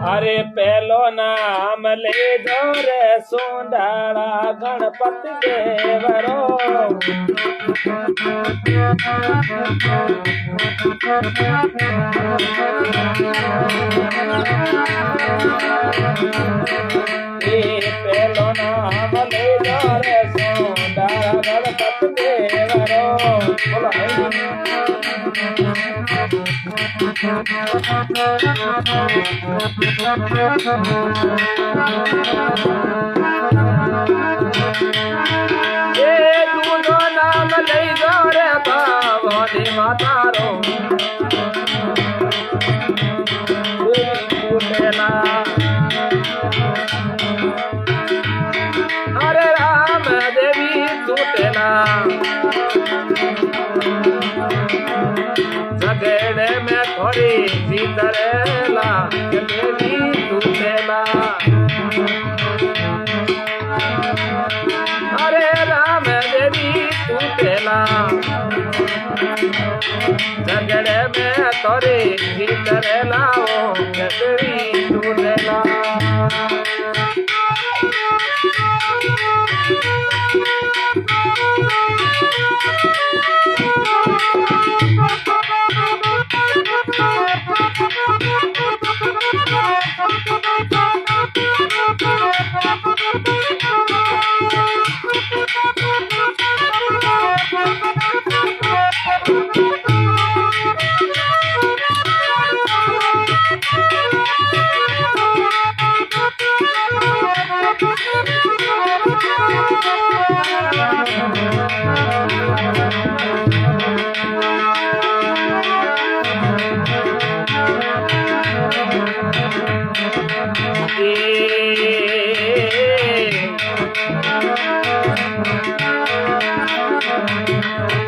अरे पहलो नाम ले जो रे सोंडाला गणपति देवरो पहलो नाम ले जो रे सोंडाला गणपति देवरो बोलो दूधो नाम ले जाओ रे भवानी मातारो अरे राम देवी टूटेला झगड़े में थोड़ी भीतरेला देवी टूटेला अरे राम देवी टूटेला झगड़े में थोड़ी भीतरेला ओ देवी टूटेला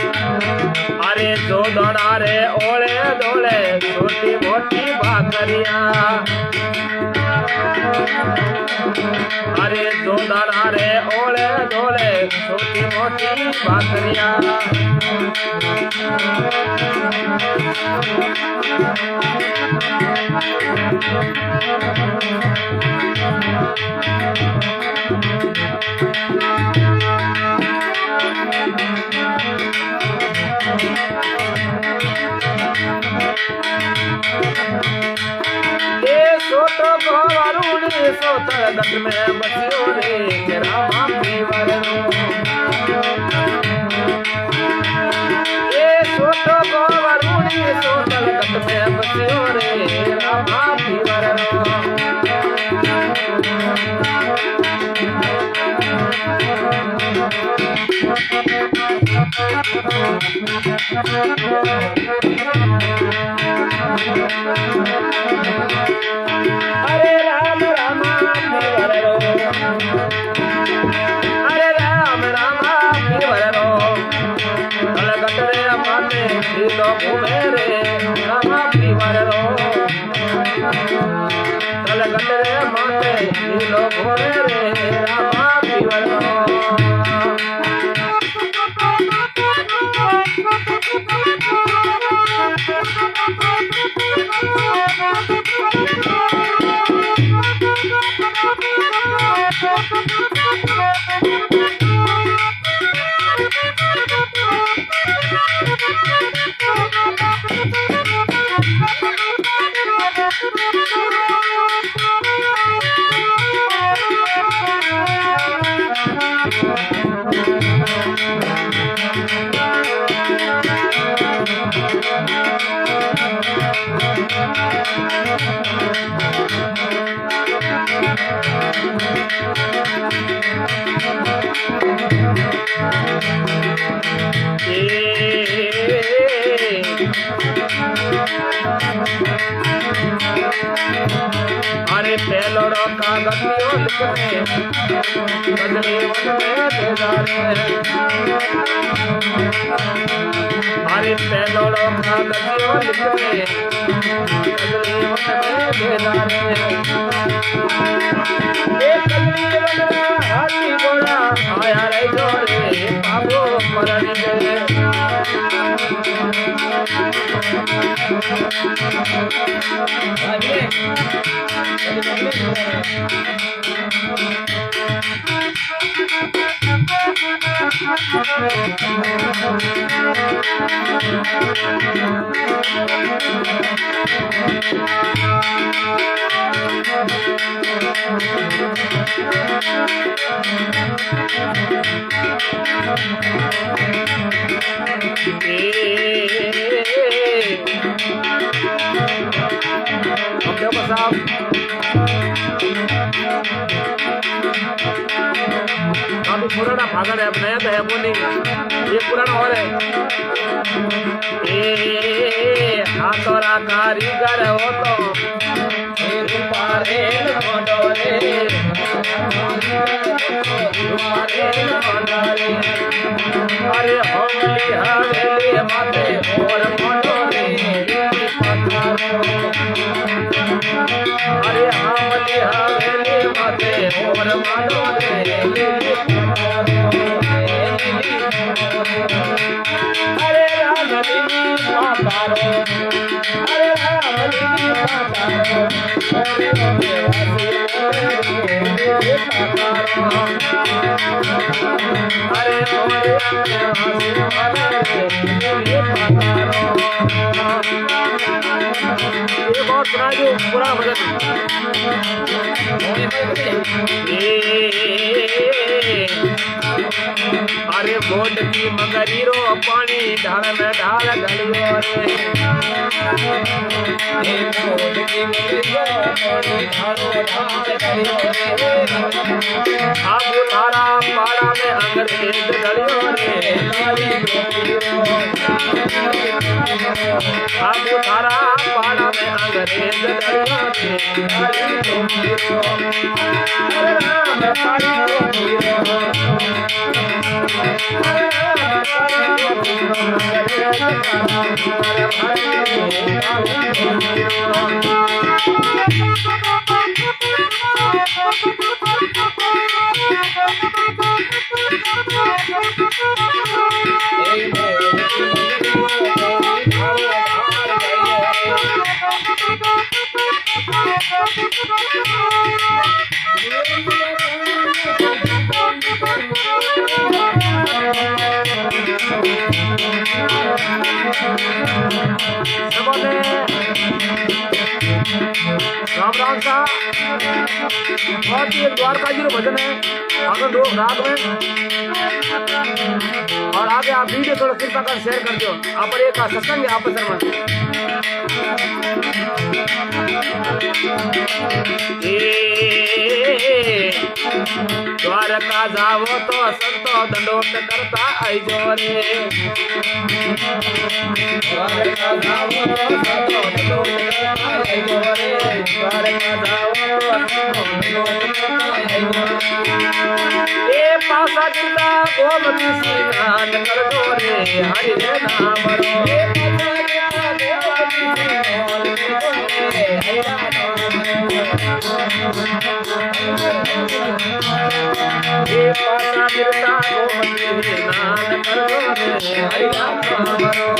अरे दो दोड़ारे ओले दोले छोटी मोटी भाकरिया अरे दो दोड़ारे ओले दोले छोटी मोटी भाकरिया सोतो गोवारूनी सोतर दंड में बसियो रे तेरा मापी वरनो ये सोतो गोवारूनी सोतर दंड में बसियो रे तेरा मापी वरनो अरे राम राम वरनो अरे राम राम वरनो अलगतरे माते दिलो घूमे रे राम वरनो अलगतरे माते दिलो घूमे रे राम वरनो अरे पहलो रोका गतियों लिखने बदले में देदारे अरे पहलो रोका गतियों लिखने बदले में देदारे एक कलमी बदला हाथी घोड़ा आया रे जोरे बाबू मरण गए पुराना भागड़ है, अब नया तो है वो नहीं, ये पुराना और है। हाथोरा कारीगर हो तो अरे होली हवेली माते और मोटोरे अरे होली हवेली माते और मोटोरे अरे रामली मातारो अरे रामली मातारो अरे ये बहुत पुराना जो पुराना भजन अरे बोट की मगरी रो पानी ढाल में ढाल गलियो रे बोट की मगरी रो पानी ढाल ढाल गलियो रे आबू तारा पाड़ा में अंग्रेज गलियो रे आबू तारा पाड़ा में अंग्रेज गलियो रे अरे राम तारी राम का बहुत ही द्वारका जी भजन है अगर लोग रात में और आगे आप वीडियो थोड़ा कृपा कर शेयर कर दो आप एक सत्संग है आपस में द्वारका जाओ तो संतो दंडोत करता आइजो रे द्वारका जाओ तो संतो दंडोत करता आइजो रे द्वारका जाओ तो संतो दंडोत करता आइजो रे ए पासा गिरता गोमती स्नान कर दो रे हरि रे नाम रो ए पासा गिरता गोमती स्नान कर दो रे हरि नाम ये पासा गिरता गोमती स्नान कर दो रे हरि नाम रो